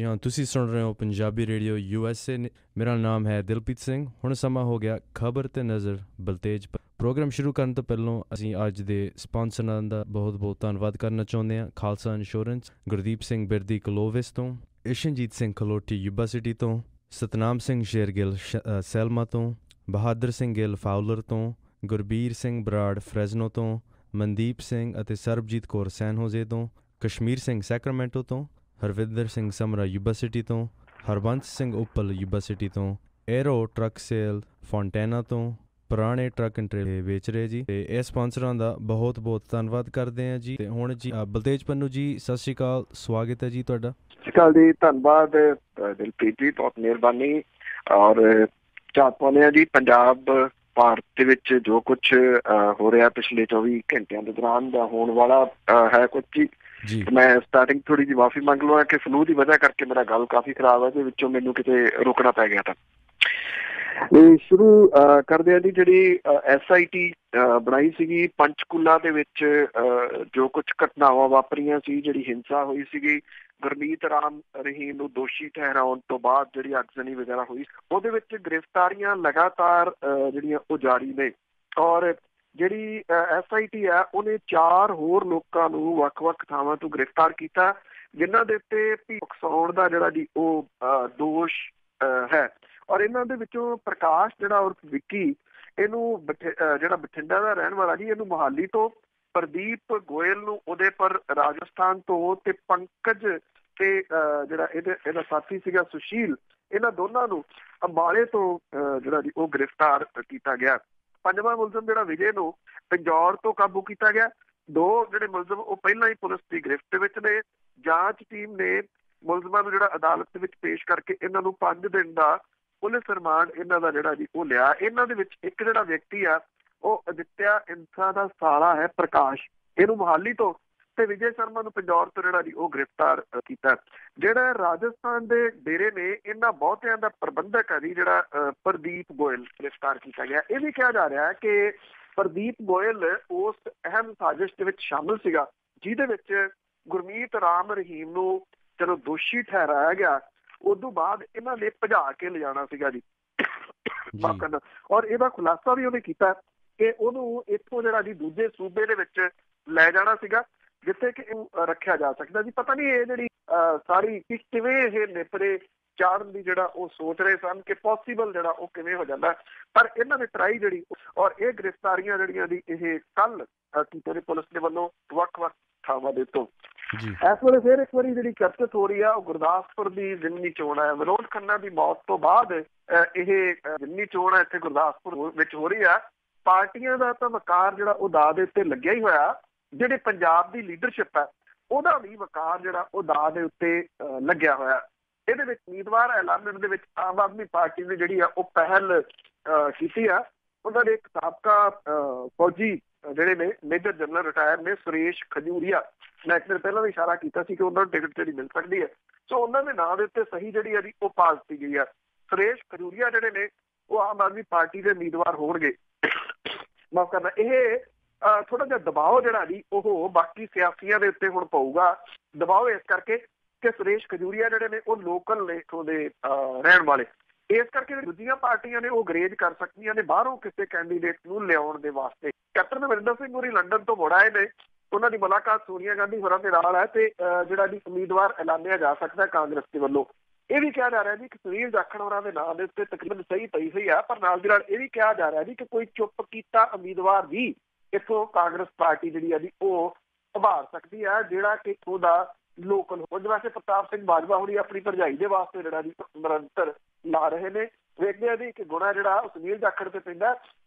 हाँ, ਤੁਸੀਂ ਸੁਣ ਰਹੇ ਹੋ ਪੰਜਾਬੀ ਰੇਡੀਓ USA ਮੇਰਾ ਨਾਮ ਹੈ ਦਿਲਪ੍ਰੀਤ ਸਿੰਘ। ਹੁਣ ਸਮਾਂ ਹੋ ਗਿਆ ਖਬਰ ਤੇ ਨਜ਼ਰ ਬਲਤੇਜ ਪ੍ਰੋਗਰਾਮ ਸ਼ੁਰੂ ਕਰਨ ਤੋਂ ਪਹਿਲਾਂ ਅਸੀਂ ਅੱਜ ਦੇ ਸਪਾਂਸਰਾਂ ਦਾ ਬਹੁਤ ਧੰਨਵਾਦ ਕਰਨਾ ਚਾਹੁੰਦੇ ਹਾਂ। ਖਾਲਸਾ ਇੰਸ਼ੋਰੈਂਸ, ਗੁਰਦੀਪ ਸਿੰਘ ਬਿਰਦੀ ਕਲੋਵਿਸ ਤੋਂ, ਇਸ਼ਨਜੀਤ ਸਿੰਘ ਖਲੋਟੀ ਯੂਬਾ ਸਿਟੀ ਤੋਂ, ਸਤਨਾਮ ਸਿੰਘ ਸ਼ੇਰਗਿੱਲ ਸੈਲਮਾ ਤੋਂ, ਬਹਾਦਰ ਸਿੰਘ ਗਿੱਲ ਫਾਊਲਰ ਤੋਂ, ਗੁਰਬੀਰ ਸਿੰਘ ਬਰਾੜ ਫਰੈਜ਼ਨੋ ਤੋਂ, ਮਨਦੀਪ ਸਿੰਘ ਅਤੇ ਸਰਬਜੀਤ ਕੌਰ ਸੈਨ ਹੋਜ਼ੇ ਤੋਂ, ਕਸ਼ਮੀਰ ਸਿੰਘ ਸੈਕਰਾਮੈਂਟੋ ਤੋਂ, ਹਰਵਿੰਦਰ ਸਿੰਘ ਸਮਰਾ ਯੂਬਾ ਸਿਟੀ ਤੋਂ, ਹਰਬੰਸ ਸਿੰਘ ਉੱਪਲ ਯੂਬਾ ਸਿਟੀ ਤੋਂ, ਏਰੋ ਟਰੱਕ ਸੇਲ ਫੌਂਟੈਨਾ ਤੋਂ ਪੁਰਾਣੇ ਟਰੱਕ ਐਂਡ ਟਰੇਲੇ ਵੇਚ ਰਹੇ ਜੀ। ਤੇ ਇਹ ਸਪਾਂਸਰਾਂ ਦਾ ਬਹੁਤ ਧੰਨਵਾਦ ਕਰਦੇ ਹਾਂ ਜੀ। ਤੇ ਹੁਣ ਜੀ ਬਲਤੇਜ ਪੰਨੂ ਜੀ, ਸਤਿ ਸ਼੍ਰੀ ਅਕਾਲ, ਸਵਾਗਤ ਹੈ ਜੀ ਤੁਹਾਡਾ। ਸਤਿ ਸ਼੍ਰੀ ਅਕਾਲ ਜੀ, ਧੰਨਵਾਦ ਦਿਲਪ੍ਰੀਤ ਜੀ, ਬਹੁਤ ਮਿਹਰਬਾਨੀ। ਔਰ ਝਾਤ ਪਾਉਂਦੇ ਹਾਂ ਜੀ ਪੰਜਾਬ ਭਾਰਤ ਦੇ ਵਿੱਚ ਜੋ ਕੁਛ ਹੋ ਰਿਹਾ ਪਿਛਲੇ 24 ਘੰਟਿਆਂ ਦੇ ਦੌਰਾਨ ਦਾ ਹੋਣ ਵਾਲਾ ਹੈ ਕੁਛ ਜੀ। ਮੈਂ ਸਟਾਰਟਿੰਗ ਥੋੜੀ ਜਿਹੀ ਮਾਫੀ ਮੰਗ ਲਵਾਂ ਕਿ ਫਲੂ ਦੀ ਵਜ੍ਹਾ ਕਰਕੇ ਮੇਰਾ ਗੱਲ ਕਾਫੀ ਖਰਾਬ ਹੈ, ਦੇ ਵਿੱਚੋਂ ਮੈਨੂੰ ਕਿਤੇ ਰੁਕਣਾ ਪੈ ਗਿਆ। ਤਾਂ ਸ਼ੁਰੂ ਕਰਦੇ ਆ ਜੀ। ਜਿਹੜੀ SIT ਬਣਾਈ ਸੀਗੀ ਪੰਚਕੂਲਾ ਦੇ ਵਿੱਚ ਜੋ ਕੁਛ ਘਟਨਾਵਾਂ ਵਾਪਰੀਆਂ ਸੀ, ਜਿਹੜੀ ਹਿੰਸਾ ਹੋਈ ਸੀਗੀ, ਗੁਰਮੀਤ ਰਾਮ ਰਹੀਮ ਨੂੰ ਦੋਸ਼ੀ ਠਹਿਰਾਉਣ ਤੋਂ ਬਾਅਦ ਜਿਹੜੀ ਅਗਜ਼ਨੀ ਵਗੈਰਾ ਹੋਈ, ਉਹਦੇ ਵਿੱਚ ਗ੍ਰਿਫਤਾਰੀਆਂ ਲਗਾਤਾਰ ਜਿਹੜੀਆਂ ਉਹ ਜਾਰੀ ਨੇ। ਔਰ ਜਿਹੜੀ SIT ਹੈ ਉਹਨੇ 4 ਹੋਰ ਲੋਕਾਂ ਨੂੰ ਵੱਖ-ਵੱਖ ਥਾਵਾਂ ਤੋਂ ਗ੍ਰਿਫਤਾਰ ਕੀਤਾ, ਜਿਨ੍ਹਾਂ ਦੇ ਉੱਤੇ ਉਕਸਾਉਣ ਦਾ ਜਿਹੜਾ ਜੀ ਉਹ ਦੋਸ਼ ਹੈ। ਔਰ ਇਹਨਾਂ ਦੇ ਵਿੱਚੋਂ ਪ੍ਰਕਾਸ਼ ਜਿਹੜਾ ਉਰਫ ਵਿੱਕੀ, ਇਹਨੂੰ ਜਿਹੜਾ ਬਠਿੰਡਾ ਦਾ ਰਹਿਣ ਵਾਲਾ ਜੀ, ਇਹਨੂੰ ਮੋਹਾਲੀ ਤੋਂ, ਪ੍ਰਦੀਪ ਗੋਇਲ ਨੂੰ ਉਦੈਪੁਰ ਰਾਜਸਥਾਨ ਤੋਂ, ਤੇ ਪੰਕਜ ਤੇ ਜਿਹੜਾ ਇਹਦਾ ਸਾਥੀ ਸੀਗਾ ਸੁਸ਼ੀਲ, ਇਹਨਾਂ ਦੋਨਾਂ ਨੂੰ ਅੰਬਾਲੇ ਤੋਂ ਜਿਹੜਾ ਜੀ ਉਹ ਗ੍ਰਿਫਤਾਰ ਕੀਤਾ ਗਿਆ। 5ਵਾਂ ਮੁਲਜ਼ਮ ਜਿਹੜਾ ਵਿਜੇ ਨੂੰ ਪਿੰਜੌਰ ਤੋਂ ਕਾਬੂ ਕੀਤਾ ਗਿਆ। 2 ਜਿਹੜੇ ਮੁਲਜ਼ਮ ਉਹ ਪਹਿਲਾਂ ਹੀ ਪੁਲਿਸ ਦੀ ਗ੍ਰਿਫਤ ਦੇ ਵਿੱਚ ਨੇ। ਜਾਂਚ ਟੀਮ ਨੇ ਮੁਲਜ਼ਮਾਂ ਨੂੰ ਜਿਹੜਾ ਅਦਾਲਤ ਦੇ ਵਿੱਚ ਪੇਸ਼ ਕਰਕੇ ਇਹਨਾਂ ਨੂੰ 5 ਦਿਨ ਦਾ ਪੁਲਿਸ ਰਿਮਾਂਡ ਇਹਨਾਂ ਦਾ ਜਿਹੜਾ ਜੀ ਉਹ ਲਿਆ। ਇਹਨਾਂ ਦੇ ਵਿੱਚ ਇੱਕ ਜਿਹੜਾ ਵਿਅਕਤੀ ਆ ਉਹ ਅਦਿੱਤਿਆ ਇੰਸਾ ਦਾ ਸਾਲਾ ਹੈ, ਪ੍ਰਕਾਸ਼, ਇਹਨੂੰ ਮੋਹਾਲੀ ਤੋਂ, ਤੇ ਵਿਜੇ ਸ਼ਰਮਾ ਨੂੰ ਪਿੰਜੌਰ ਤੋਂ ਜਿਹੜਾ ਜੀ ਉਹ ਗ੍ਰਿਫਤਾਰ ਕੀਤਾ। ਜਿਹੜਾ ਰਾਜਸਥਾਨ ਦੇ ਡੇਰੇ ਨੇ, ਇਹਨਾਂ ਬਹੁਤਿਆਂ ਦਾ ਪ੍ਰਬੰਧਕ ਹੈ ਜੀ ਜਿਹੜਾ ਪ੍ਰਦੀਪ ਗੋਇਲ, ਗ੍ਰਿਫਤਾਰ ਕੀਤਾ ਗਿਆ। ਇਹ ਵੀ ਕਿਹਾ ਜਾ ਰਿਹਾ ਹੈ ਕਿ ਪ੍ਰਦੀਪ ਗੋਇਲ ਉਸ ਅਹਿਮ ਸਾਜ਼ਿਸ਼ ਦੇ ਵਿੱਚ ਸ਼ਾਮਿਲ ਸੀਗਾ ਜਿਹਦੇ ਵਿੱਚ ਗੁਰਮੀਤ ਰਾਮ ਰਹੀਮ ਨੂੰ ਜਦੋਂ ਦੋਸ਼ੀ ਠਹਿਰਾਇਆ ਗਿਆ, ਉਦੋਂ ਬਾਅਦ ਇਹਨਾਂ ਨੇ ਭਜਾ ਕੇ ਲਿਜਾਣਾ ਸੀਗਾ ਜੀ ਮਾਫ ਕਰਨਾ। ਔਰ ਇਹਦਾ ਖੁਲਾਸਾ ਵੀ ਉਹਨੇ ਕੀਤਾ ਕਿ ਉਹਨੂੰ ਇੱਥੋਂ ਜਿਹੜਾ ਜੀ ਦੂਜੇ ਸੂਬੇ ਦੇ ਵਿੱਚ ਲੈ ਜਾਣਾ ਸੀਗਾ, ਜਿੱਥੇ ਕਿ ਇਹਨੂੰ ਰੱਖਿਆ ਜਾ ਸਕਦਾ ਜੀ। ਪਤਾ ਨਹੀਂ ਇਹ ਜਿਹੜੀ ਸਾਰੀ ਕਿਵੇਂ ਇਹ ਨੇਪਰੇ ਚਾੜਨ ਦੀ ਜਿਹੜਾ ਉਹ ਸੋਚ ਰਹੇ ਸਨ ਕਿ ਪੋਸੀਬਲ ਜਿਹੜਾ ਉਹ ਕਿਵੇਂ ਹੋ ਜਾਂਦਾ, ਪਰ ਇਹਨਾਂ ਨੇ ਟਰਾਈ ਜਿਹੜੀ। ਔਰ ਇਹ ਗ੍ਰਿਫਤਾਰੀਆਂ ਜਿਹੜੀਆਂ ਦੀ ਇਹ ਕੱਲ ਕੀਤੇ ਨੇ ਪੁਲਿਸ ਦੇ ਵੱਲੋਂ ਵੱਖ-ਵੱਖ ਥਾਵਾਂ ਦੇ ਤੋਂ। ਇਸ ਵੇਲੇ ਫਿਰ ਇੱਕ ਵਾਰੀ ਜਿਹੜੀ ਚਰਚਿਤ ਹੋ ਰਹੀ ਆ ਉਹ ਗੁਰਦਾਸਪੁਰ ਦੀ ਜ਼ਿਮਨੀ ਚੋਣ ਹੈ। ਵਿਨੋਦ ਖੰਨਾ ਦੀ ਮੌਤ ਤੋਂ ਬਾਅਦ ਇਹ ਜ਼ਿਮਨੀ ਚੋਣ ਹੈ ਇੱਥੇ ਗੁਰਦਾਸਪੁਰ ਵਿੱਚ ਹੋ ਰਹੀ ਆ। ਪਾਰਟੀਆਂ ਦਾ ਤਾਂ ਵਕਾਰ ਜਿਹੜਾ ਉਹ ਦਾਅ ਦੇ ਉੱਤੇ ਲੱਗਿਆ ਹੀ ਹੋਇਆ, ਜਿਹੜੇ ਪੰਜਾਬ ਦੀ ਲੀਡਰਸ਼ਿਪ ਹੈ ਉਹਦਾ ਵੀ ਵਕਾਰ ਜਿਹੜਾ ਉਹ ਦਾਅ ਦੇ ਉੱਤੇ ਲੱਗਿਆ ਹੋਇਆ। ਇਹਦੇ ਵਿੱਚ ਉਮੀਦਵਾਰ ਐਲਾਨਣ ਦੇ ਵਿੱਚ ਆਮ ਆਦਮੀ ਪਾਰਟੀ ਨੇ ਜਿਹੜੀ ਆ ਉਹ ਪਹਿਲ ਕੀਤੀ ਆ। ਉਹਨਾਂ ਦੇ ਇੱਕ ਸਾਬਕਾ ਫੌਜੀ ਜਿਹੜੇ ਨੇ ਮੇਜਰ ਜਨਰਲ ਰਿਟਾਇਰ ਨੇ ਸੁਰੇਸ਼ ਖਜੂਰੀਆ, ਮੈਂ ਇੱਕ ਦਿਨ ਪਹਿਲਾਂ ਵੀ ਇਸ਼ਾਰਾ ਕੀਤਾ ਸੀ ਕਿ ਉਹਨਾਂ ਨੂੰ ਟਿਕਟ ਜਿਹੜੀ ਮਿਲ ਸਕਦੀ ਹੈ, ਸੋ ਉਹਨਾਂ ਦੇ ਨਾਂ ਦੇ ਉੱਤੇ ਸਹੀ ਜਿਹੜੀ ਆ ਜੀ ਉਹ ਪਾ ਦਿੱਤੀ ਗਈ ਆ। ਸੁਰੇਸ਼ ਖਜੂਰੀਆ ਜਿਹੜੇ ਨੇ ਉਹ ਆਮ ਆਦਮੀ ਪਾਰਟੀ ਦੇ ਉਮੀਦਵਾਰ ਹੋਣਗੇ। ਮਾਫ ਕਰਨਾ, ਇਹ ਥੋੜਾ ਜਿਹਾ ਦਬਾਓ ਜਿਹੜਾ ਜੀ ਉਹ ਬਾਕੀ ਸਿਆਸੀਆਂ ਦੇ ਉੱਤੇ ਹੁਣ ਪਊਗਾ। ਦਬਾਓ ਇਸ ਕਰਕੇ ਕਿ ਸੁਰੇਸ਼ ਖਜੂਰੀਆ ਜਿਹੜੇ ਨੇ ਉਹ ਲੋਕਲ ਨੇ ਇੱਥੋਂ ਦੇ ਰਹਿਣ ਵਾਲੇ, ਇਸ ਕਰਕੇ ਦੂਜੀਆਂ ਪਾਰਟੀਆਂ ਨੇ ਉਹ ਗਰੇਜ ਕਰ ਸਕਦੀਆਂ ਨੇ ਬਾਹਰੋਂ ਕਿਸੇ ਕੈਂਡੀਡੇਟ ਨੂੰ ਲਿਆਉਣ ਦੇ ਵਾਸਤੇ। ਕੈਪਟਨ ਅਮਰਿੰਦਰ ਸਿੰਘ ਹੋਰੀ ਲੰਡਨ ਤੋਂ ਮੁੜ ਆਏ ਨੇ, ਉਹਨਾਂ ਦੀ ਮੁਲਾਕਾਤ ਸੋਨੀਆ ਗਾਂਧੀ ਹੋਰਾਂ ਦੇ ਨਾਲ ਹੈ, ਤੇ ਜਿਹੜਾ ਜੀ ਉਮੀਦਵਾਰ ਐਲਾਨਿਆ ਜਾ ਸਕਦਾ ਕਾਂਗਰਸ ਦੇ ਵੱਲੋਂ। ਇਹ ਵੀ ਕਿਹਾ ਜਾ ਰਿਹਾ ਜੀ ਕਿ ਸੁਨੀਲ ਜਾਖੜ ਹੋਰਾਂ ਦੇ ਨਾਂ ਦੇ ਉੱਤੇ ਤਕਰੀਬਨ ਸਹੀ ਪਈ ਹੋਈ ਆ, ਪਰ ਨਾਲ ਦੀ ਨਾਲ ਇਹ ਵੀ ਕਿਹਾ ਜਾ ਰਿਹਾ ਜੀ ਕਿ ਕੋਈ ਚੁੱਪ ਕੀਤਾ ਉਮੀਦਵਾਰ ਵੀ ਇੱਥੋਂ ਕਾਂਗਰਸ ਪਾਰਟੀ ਜਿਹੜੀ ਆ ਜੀ ਉਹ ਉਭਾਰ ਸਕਦੀ ਹੈ, ਜਿਹੜਾ ਕਿ ਉਹਦਾ ਲੋਕਲ ਹੋ। ਵੈਸੇ ਪ੍ਰਤਾਪ ਸਿੰਘ ਬਾਜਵਾ ਹੋਣੀ ਆਪਣੀ ਭਰਜਾਈ ਦੇ ਵਾਸਤੇ ਜਿਹੜਾ ਜੀ ਨਿਰੰਤਰ ਲਾ ਰਹੇ ਨੇ। ਵੇਖਦੇ ਆ ਜੀ ਕਿ ਗੁਣਾ ਜਿਹੜਾ ਉਹ ਸੁਨੀਲ ਜਾਖੜ ਤੇ ਪੈਂਦਾ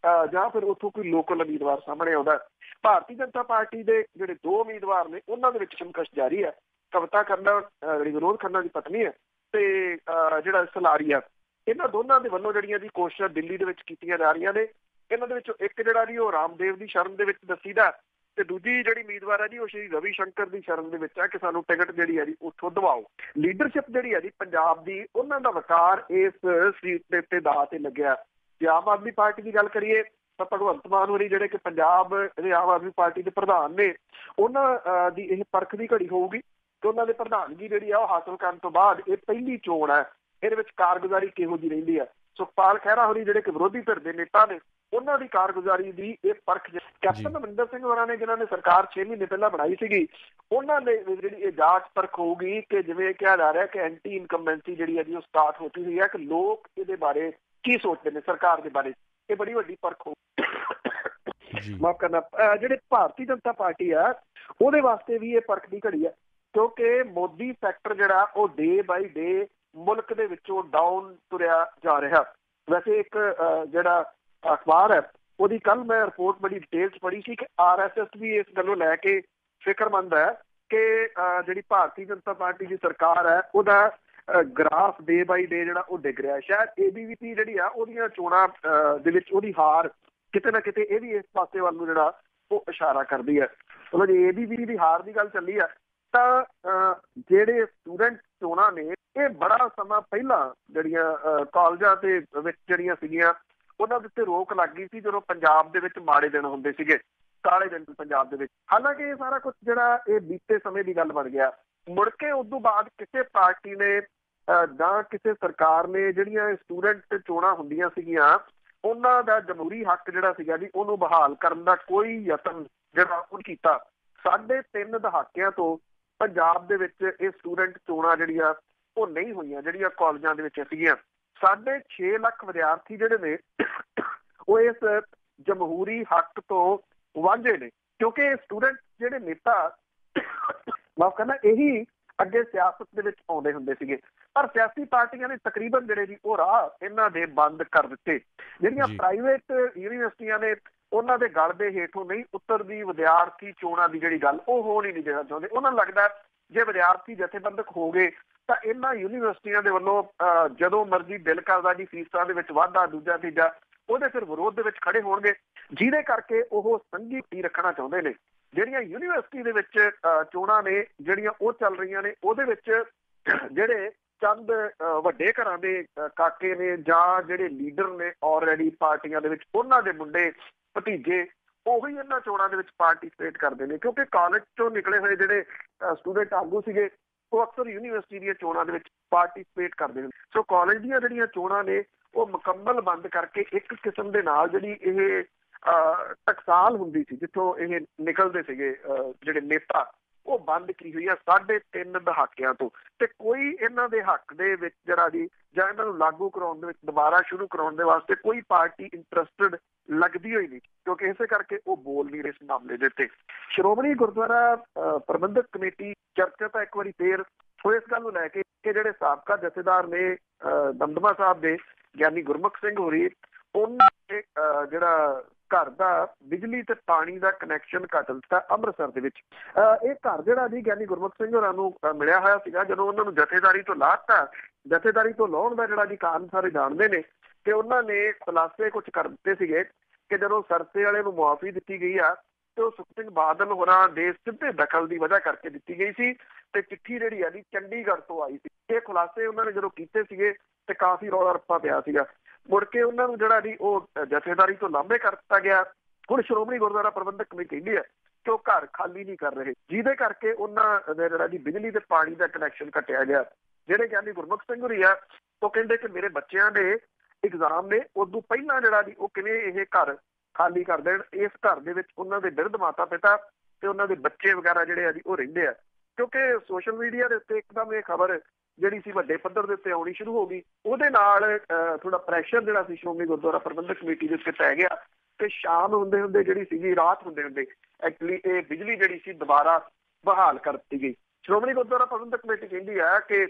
ਜਾਂ ਫਿਰ ਉੱਥੋਂ ਕੋਈ ਲੋਕਲ ਉਮੀਦਵਾਰ ਸਾਹਮਣੇ ਆਉਂਦਾ। ਭਾਰਤੀ ਜਨਤਾ ਪਾਰਟੀ ਦੇ ਜਿਹੜੇ 2 ਉਮੀਦਵਾਰ ਨੇ ਉਹਨਾਂ ਦੇ ਵਿੱਚ ਸੰਘਰਸ਼ ਜਾਰੀ ਹੈ। ਕਵਿਤਾ ਖੰਨਾ ਜਿਹੜੀ ਵਿਨੋਦ ਖੰਨਾ ਦੀ ਪਤਨੀ ਹੈ, ਤੇ ਜਿਹੜਾ ਸਲਾਰੀਆ, ਇਹਨਾਂ ਦੋਨਾਂ ਦੇ ਵੱਲੋਂ ਜਿਹੜੀਆਂ ਜੀ ਕੋਸ਼ਿਸ਼ਾਂ ਦਿੱਲੀ ਦੇ ਵਿੱਚ ਕੀਤੀਆਂ ਜਾ ਰਹੀਆਂ ਨੇ। ਇਹਨਾਂ ਦੇ ਵਿੱਚੋਂ ਇੱਕ ਜਿਹੜਾ ਜੀ ਉਹ ਰਾਮਦੇਵ ਦੀ ਸ਼ਰਨ ਦੇ ਵਿੱਚ ਦੱਸੀਦਾ, ਤੇ ਦੂਜੀ ਜਿਹੜੀ ਉਮੀਦਵਾਰ ਹੈ ਜੀ ਉਹ ਸ਼੍ਰੀ ਰਵੀ ਸ਼ੰਕਰ ਦੀ ਸ਼ਰਨ ਦੇ ਵਿੱਚ ਹੈ ਕਿ ਸਾਨੂੰ ਟਿਕਟ ਜਿਹੜੀ ਹੈ ਜੀ ਉੱਥੋਂ ਦਵਾਓ। ਲੀਡਰਸ਼ਿਪ ਜਿਹੜੀ ਹੈ ਜੀ ਪੰਜਾਬ ਦੀ, ਉਹਨਾਂ ਦਾ ਵਕਾਰ ਇਸ ਸੀਟ ਦੇ ਉੱਤੇ ਦਾਅ ਤੇ ਲੱਗਿਆ। ਜੇ ਆਮ ਆਦਮੀ ਪਾਰਟੀ ਦੀ ਗੱਲ ਕਰੀਏ ਤਾਂ ਭਗਵੰਤ ਮਾਨ ਹੋਰੀ ਜਿਹੜੇ ਕਿ ਪੰਜਾਬ ਦੇ ਆਮ ਆਦਮੀ ਪਾਰਟੀ ਦੇ ਪ੍ਰਧਾਨ ਨੇ, ਉਹਨਾਂ ਦੀ ਇਹ ਪਰਖ ਦੀ ਘੜੀ ਹੋਊਗੀ ਤੇ ਉਹਨਾਂ ਦੇ ਪ੍ਰਧਾਨਗੀ ਜਿਹੜੀ ਆ ਉਹ ਹਾਸਲ ਕਰਨ ਤੋਂ ਬਾਅਦ ਇਹ ਪਹਿਲੀ ਚੋਣ ਹੈ। ਇਹਦੇ ਵਿੱਚ ਕਾਰਗੁਜ਼ਾਰੀ ਕਿਹੋ ਜਿਹੀ ਰਹਿੰਦੀ ਹੈ। ਸੁਖਪਾਲ ਖਹਿਰਾ ਹੋਰੀ ਜਿਹੜੇ ਕਿ ਵਿਰੋਧੀ ਧਿਰ ਦੇ ਨੇਤਾ ਨੇ, ਉਹਨਾਂ ਦੀ ਕਾਰਗੁਜ਼ਾਰੀ ਦੀ ਇਹ ਪਰਖ ਕੈਪਟਨ ਅਮਰਿੰਦਰ ਸਿੰਘ ਹੋਰਾਂ ਨੇ, ਜਿਨ੍ਹਾਂ ਨੇ ਸਰਕਾਰ 6 ਮਹੀਨੇ ਪਹਿਲਾਂ ਬਣਾਈ ਸੀਗੀ, ਉਹਨਾਂ ਦੇ ਜਿਹੜੀ ਇਹ ਜਾਂਚ ਪਰਖ ਹੋਊਗੀ ਕਿ ਜਿਵੇਂ ਕਿਹਾ ਜਾ ਰਿਹਾ ਕਿ ਐਂਟੀ ਇਨਕੰਬੈਂਸੀ ਜਿਹੜੀ ਹੈ ਜੀ ਉਹ ਸਟਾਰਟ ਹੋ ਚੁੱਕੀ ਹੈ ਕਿ ਲੋਕ ਇਹਦੇ ਬਾਰੇ ਕੀ ਸੋਚਦੇ ਨੇ, ਸਰਕਾਰ ਦੇ ਬਾਰੇ। ਇਹ ਬੜੀ ਵੱਡੀ ਪਰਖ ਹੋ ਮਾਫ ਕਰਨਾ ਜਿਹੜੇ ਭਾਰਤੀ ਜਨਤਾ ਪਾਰਟੀ ਆ ਉਹਦੇ ਵਾਸਤੇ ਵੀ ਇਹ ਪਰਖ ਦੀ ਘੜੀ ਹੈ, ਕਿਉਂਕਿ ਮੋਦੀ ਸੈਕਟਰ ਜਿਹੜਾ ਉਹ ਡੇ ਬਾਈ ਡੇ ਮੁਲਕ ਦੇ ਵਿੱਚੋਂ ਡਾਊਨ ਤੁਰਿਆ ਜਾ ਰਿਹਾ। ਵੈਸੇ ਇੱਕ ਜਿਹੜਾ ਅਖਬਾਰ ਹੈ ਉਹਦੀ ਕੱਲ ਮੈਂ ਰਿਪੋਰਟ ਬੜੀ ਡਿਟੇਲ 'ਚ ਪੜ੍ਹੀ ਸੀ ਕਿ RSS ਵੀ ਇਸ ਗੱਲੋਂ ਲੈ ਕੇ ਫਿਕਰਮੰਦ ਹੈ ਕਿ ਜਿਹੜੀ ਭਾਰਤੀ ਜਨਤਾ ਪਾਰਟੀ ਦੀ ਸਰਕਾਰ ਹੈ ਉਹਦਾ ਗ੍ਰਾਫ ਡੇ ਬਾਈ ਡੇ ਜਿਹੜਾ ਉਹ ਡਿੱਗ ਰਿਹਾ। ਸ਼ਾਇਦ ABVP ਜਿਹੜੀ ਆ ਉਹਦੀਆਂ ਚੋਣਾਂ ਦੇ ਵਿੱਚ ਉਹਦੀ ਹਾਰ ਕਿਤੇ ਨਾ ਕਿਤੇ ਇਹ ਵੀ ਇਸ ਪਾਸੇ ਵੱਲ ਨੂੰ ਜਿਹੜਾ ਉਹ ਇਸ਼ਾਰਾ ਕਰਦੀ ਹੈ। ਚਲੋ ਜੇ ABVP ਦੀ ਹਾਰ ਦੀ ਗੱਲ ਚੱਲੀ ਹੈ ਤਾਂ ਜਿਹੜੇ ਸਟੂਡੈਂਟ ਚੋਣਾਂ ਨੇ ਇਹ ਬੜਾ ਸਮਾਂ ਪਹਿਲਾਂ ਜਿਹੜੀਆਂ ਕਾਲਜਾਂ ਦੇ ਵਿੱਚ ਜਿਹੜੀਆਂ ਸੀਗੀਆਂ ਉਹਨਾਂ ਦੇ ਉੱਤੇ ਰੋਕ ਲੱਗ ਗਈ ਸੀ, ਜਦੋਂ ਪੰਜਾਬ ਦੇ ਵਿੱਚ ਮਾੜੇ ਦਿਨ ਹੁੰਦੇ ਸੀਗੇ, ਕਾਲੇ ਦਿਨ ਪੰਜਾਬ ਦੇ ਵਿੱਚ। ਹਾਲਾਂਕਿ ਇਹ ਸਾਰਾ ਕੁਝ ਜਿਹੜਾ ਇਹ ਬੀਤੇ ਸਮੇਂ ਦੀ ਗੱਲ ਬਣ ਗਿਆ। ਮੁੜ ਕੇ ਉਸ ਤੋਂ ਬਾਅਦ ਕਿਸੇ ਪਾਰਟੀ ਨੇ ਜਾਂ ਕਿਸੇ ਸਰਕਾਰ ਨੇ ਜਿਹੜੀਆਂ ਸਟੂਡੈਂਟ ਚੋਣਾਂ ਹੁੰਦੀਆਂ ਸੀਗੀਆਂ ਉਹਨਾਂ ਦਾ ਜਮਹੂਰੀ ਹੱਕ ਜਿਹੜਾ ਸੀਗਾ ਜੀ ਉਹਨੂੰ ਬਹਾਲ ਕਰਨ ਦਾ ਕੋਈ ਯਤਨ ਜਿਹੜਾ ਉਹ ਕੀਤਾ। 3.5 ਦਹਾਕਿਆਂ ਤੋਂ ਪੰਜਾਬ ਦੇ ਵਿੱਚ ਇਹ ਸਟੂਡੈਂਟ ਚੋਣਾਂ ਜਿਹੜੀਆਂ ਉਹ ਨਹੀਂ ਹੋਈਆਂ, ਜਿਹੜੀਆਂ ਕਾਲਜਾਂ ਦੇ ਵਿੱਚ ਸੀਗੀਆਂ। 6.5 ਲੱਖ ਵਿਦਿਆਰਥੀ ਜਿਹੜੇ ਨੇ ਉਹ ਇਸ ਜਮਹੂਰੀ ਹੱਕ ਤੋਂ ਵਾਂਝੇ ਨੇ, ਕਿਉਂਕਿ ਇਹ ਸਟੂਡੈਂਟ ਜਿਹੜੇ ਨੇਤਾ ਮਾਫ ਕਰਨਾ ਇਹੀ ਅੱਗੇ ਸਿਆਸਤ ਦੇ ਵਿੱਚ ਆਉਂਦੇ ਹੁੰਦੇ ਸੀਗੇ, ਪਰ ਸਿਆਸੀ ਪਾਰਟੀਆਂ ਨੇ ਤਕਰੀਬਨ ਜਿਹੜੇ ਜੀ ਉਹ ਰਾਹ ਇਹਨਾਂ ਦੇ ਬੰਦ ਕਰ ਦਿੱਤੇ। ਜਿਹੜੀਆਂ ਪ੍ਰਾਈਵੇਟ ਯੂਨੀਵਰਸਿਟੀਆਂ ਨੇ ਉਹਨਾਂ ਦੇ ਗਲ ਦੇ ਹੇਠੋਂ ਨਹੀਂ ਉਤਰਦੀ ਵਿਦਿਆਰਥੀ ਚੋਣਾਂ ਦੀ ਜਿਹੜੀ ਗੱਲ ਉਹ ਹੋਣ ਹੀ ਨਹੀਂ ਦੇਣਾ ਚਾਹੁੰਦੇ। ਉਹਨਾਂ ਨੂੰ ਲੱਗਦਾ ਜੇ ਵਿਦਿਆਰਥੀ ਜਥੇਬੰਦਕ ਹੋ ਗਏ ਤਾਂ ਇਹਨਾਂ ਯੂਨੀਵਰਸਿਟੀਆਂ ਦੇ ਵੱਲੋਂ ਜਦੋਂ ਮਰਜ਼ੀ ਦਿਲ ਕਰਦਾ ਜੀ ਫੀਸਾਂ ਦੇ ਵਿੱਚ ਵਾਧਾ, ਦੂਜਾ ਤੀਜਾ, ਉਹਦੇ ਫਿਰ ਵਿਰੋਧ ਦੇ ਵਿੱਚ ਖੜੇ ਹੋਣਗੇ, ਜਿਹਦੇ ਕਰਕੇ ਉਹ ਸੰਘੀ ਰੱਖਣਾ ਚਾਹੁੰਦੇ ਨੇ। ਜਿਹੜੀਆਂ ਯੂਨੀਵਰਸਿਟੀ ਦੇ ਵਿੱਚ ਚੋਣਾਂ ਨੇ ਜਿਹੜੀਆਂ ਉਹ ਚੱਲ ਰਹੀਆਂ ਨੇ ਉਹਦੇ ਵਿੱਚ ਜਿਹੜੇ ਚੰਦ ਵੱਡੇ ਘਰਾਂ ਦੇ ਕਾਕੇ ਨੇ ਜਾਂ ਜਿਹੜੇ ਲੀਡਰ ਨੇ ਆਲਰੇਡੀ ਪਾਰਟੀਆਂ ਦੇ ਵਿੱਚ ਉਹਨਾਂ ਦੇ ਮੁੰਡੇ ਭਤੀਜੇ ਉਹੀ ਇਹਨਾਂ ਚੋਣਾਂ ਦੇ ਵਿੱਚ ਪਾਰਟੀਸਪੇਟ ਕਰਦੇ ਨੇ, ਕਿਉਂਕਿ ਕਾਲਜ ਚੋਂ ਨਿਕਲੇ ਹੋਏ ਜਿਹੜੇ ਸਟੂਡੈਂਟ ਆਗੂ ਸੀਗੇ ਉਹ ਅਕਸਰ ਯੂਨੀਵਰਸਿਟੀ ਦੀਆਂ ਚੋਣਾਂ ਦੇ ਵਿੱਚ ਪਾਰਟੀਸਪੇਟ ਕਰਦੇ ਨੇ। ਸੋ ਕਾਲਜ ਦੀਆਂ ਜਿਹੜੀਆਂ ਚੋਣਾਂ ਨੇ ਉਹ ਮੁਕੰਮਲ ਬੰਦ ਕਰਕੇ ਇੱਕ ਕਿਸਮ ਦੇ ਨਾਲ ਜਿਹੜੀ ਇਹ ਟਕਸਾਲ ਹੁੰਦੀ ਸੀ ਜਿੱਥੋਂ ਇਹ ਨਿਕਲਦੇ ਸੀਗੇ ਜਿਹੜੇ ਨੇਤਾ, ਉਹ ਬੰਦ ਕੀ ਹੋਈ ਆ 3.5 ਦਹਾਕਿਆਂ ਤੋਂ। ਤੇ ਕੋਈ ਇਹਨਾਂ ਦੇ ਹੱਕ ਦੇ ਵਿੱਚ ਜਿਹੜਾ ਜੀ ਜਾਂ ਇਹਨਾਂ ਨੂੰ ਲਾਗੂ ਕਰਾਉਣ ਦੇ ਵਿੱਚ ਦੁਬਾਰਾ ਸ਼ੁਰੂ ਕਰਾਉਣ ਦੇ ਵਾਸਤੇ ਕੋਈ ਪਾਰਟੀ ਇੰਟਰਸਟਡ ਲੱਗਦੀ ਹੋਈ ਨਹੀਂ, ਕਿਉਂਕਿ ਇਸੇ ਕਰਕੇ ਉਹ ਬੋਲ ਨਹੀਂ ਰਹੇ ਇਸ ਮਾਮਲੇ ਦੇ ਉੱਤੇ। ਸ਼੍ਰੋਮਣੀ ਗੁਰਦੁਆਰਾ ਪ੍ਰਬੰਧਕ ਕਮੇਟੀ ਚਰਚਾ ਤਾਂ ਇੱਕ ਵਾਰੀ ਫੇਰ ਉਹ ਇਸ ਗੱਲ ਨੂੰ ਲੈ ਕੇ ਕਿ ਜਿਹੜੇ ਸਾਬਕਾ ਜਥੇਦਾਰ ਨੇ ਦਮਦਮਾ ਸਾਹਿਬ ਦੇ ਗਿਆਨੀ ਗੁਰਮੁਖ ਸਿੰਘ ਹੋਰੀ, ਉਹਨਾਂ ਨੇ ਜਿਹੜਾ ਘਰ ਦਾ ਬਿਜਲੀ ਤੇ ਪਾਣੀ ਦਾ ਕਨੈਕਸ਼ਨ ਕੱਟ ਦਿੱਤਾ ਅੰਮ੍ਰਿਤਸਰ ਦੇ ਵਿੱਚ। ਇਹ ਘਰ ਜਿਹੜਾ ਜੀ ਗਿਆਨੀ ਗੁਰਮੁਖ ਸਿੰਘ ਹੋਰਾਂ ਨੂੰ ਮਿਲਿਆ ਹੋਇਆ ਸੀਗਾ, ਜਦੋਂ ਉਹਨਾਂ ਨੂੰ ਜਥੇਦਾਰੀ ਤੋਂ ਲਾਤਾ, ਜਥੇਦਾਰੀ ਤੋਂ ਲਾਉਣ ਦਾ ਜਿਹੜਾ ਜੀ ਕਾਰਨ ਸਾਰੇ ਜਾਣਦੇ ਨੇ ਕਿ ਉਹਨਾਂ ਨੇ ਖੁਲਾਸੇ ਕੁਝ ਕਰ ਦਿੱਤੇ ਸੀਗੇ ਕਿ ਜਦੋਂ ਸਰਸੇ ਵਾਲੇ ਨੂੰ ਮੁਆਫੀ ਦਿੱਤੀ ਗਈ ਆ ਤੇ ਉਹ ਸੁਖਬੀਰ ਸਿੰਘ ਬਾਦਲ ਹੋਰਾਂ ਦੇ ਸਿੱਧੇ ਦਖਲ ਦੀ ਵਜ੍ਹਾ ਕਰਕੇ ਦਿੱਤੀ ਗਈ ਸੀ ਤੇ ਚਿੱਠੀ ਜਿਹੜੀ ਆ ਜੀ ਚੰਡੀਗੜ੍ਹ ਤੋਂ ਆਈ ਸੀ। ਇਹ ਖੁਲਾਸੇ ਉਹਨਾਂ ਨੇ ਜਦੋਂ ਕੀਤੇ ਸੀਗੇ ਤੇ ਕਾਫੀ ਰੌਲਾ ਰੱਪਾ ਪਿਆ ਸੀਗਾ। ਮੁੜ ਕੇ ਉਹਨਾਂ ਨੂੰ ਜਿਹੜਾ ਜੀ ਉਹ ਜਥੇਦਾਰੀ ਤੋਂ ਲਾਂਭੇ ਕਰ ਦਿੱਤਾ ਗਿਆ। ਹੁਣ ਸ਼੍ਰੋਮਣੀ ਗੁਰਦੁਆਰਾ ਪ੍ਰਬੰਧਕ ਕਮੇਟੀ ਕਹਿੰਦੀ ਹੈ ਕਿ ਉਹ ਘਰ ਖਾਲੀ ਨਹੀਂ ਕਰ ਰਹੇ, ਜਿਹਦੇ ਕਰਕੇ ਉਹਨਾਂ ਦਾ ਜਿਹੜਾ ਜੀ ਬਿਜਲੀ ਤੇ ਪਾਣੀ ਦਾ ਕਨੈਕਸ਼ਨ ਕੱਟਿਆ ਗਿਆ। ਜਿਹੜੇ ਗਿਆਨੀ ਗੁਰਮੁਖ ਸਿੰਘ ਹੋਰੀ ਆ ਉਹ ਕਹਿੰਦੇ ਕਿ ਮੇਰੇ ਬੱਚਿਆਂ ਦੇ ਐਗਜ਼ਾਮ ਨੇ, ਉਦੋਂ ਪਹਿਲਾਂ ਜਿਹੜਾ ਜੀ ਉਹ ਕਿਵੇਂ ਇਹ ਘਰ ਖਾਲੀ ਕਰ ਦੇਣ। ਇਸ ਘਰ ਦੇ ਵਿੱਚ ਉਹਨਾਂ ਦੇ ਬਿਰਧ ਮਾਤਾ ਪਿਤਾ ਤੇ ਉਹਨਾਂ ਦੇ ਬੱਚੇ ਵਗੈਰਾ ਜਿਹੜੇ ਆ ਜੀ ਉਹ ਰਹਿੰਦੇ ਆ, ਕਿਉਂਕਿ ਸੋਸ਼ਲ ਮੀਡੀਆ ਦੇ ਉੱਤੇ ਇੱਕਦਮ ਇਹ ਖਬਰ ਜਿਹੜੀ ਸੀ ਵੱਡੇ ਪੱਧਰ ਦੇ ਉੱਤੇ ਆਉਣੀ ਸ਼ੁਰੂ ਹੋ ਗਈ। ਉਹਦੇ ਨਾਲ ਥੋੜਾ ਪ੍ਰੈਸ਼ਰ ਜਿਹੜਾ ਸੀ ਸ਼੍ਰੋਮਣੀ ਗੁਰਦੁਆਰਾ ਪ੍ਰਬੰਧਕ ਕਮੇਟੀ ਦੇ ਉੱਤੇ ਪੈ ਗਿਆ ਤੇ ਸ਼ਾਮ ਹੁੰਦੇ ਹੁੰਦੇ ਜਿਹੜੀ ਸੀਗੀ ਰਾਤ ਹੁੰਦੇ ਹੁੰਦੇ ਐਕਚੁਅਲੀ ਇਹ ਬਿਜਲੀ ਜਿਹੜੀ ਸੀ ਦੁਬਾਰਾ ਬਹਾਲ ਕਰ ਦਿੱਤੀ ਗਈ। ਸ਼੍ਰੋਮਣੀ ਗੁਰਦੁਆਰਾ ਪ੍ਰਬੰਧਕ ਕਮੇਟੀ ਕਹਿੰਦੀ ਹੈ ਕਿ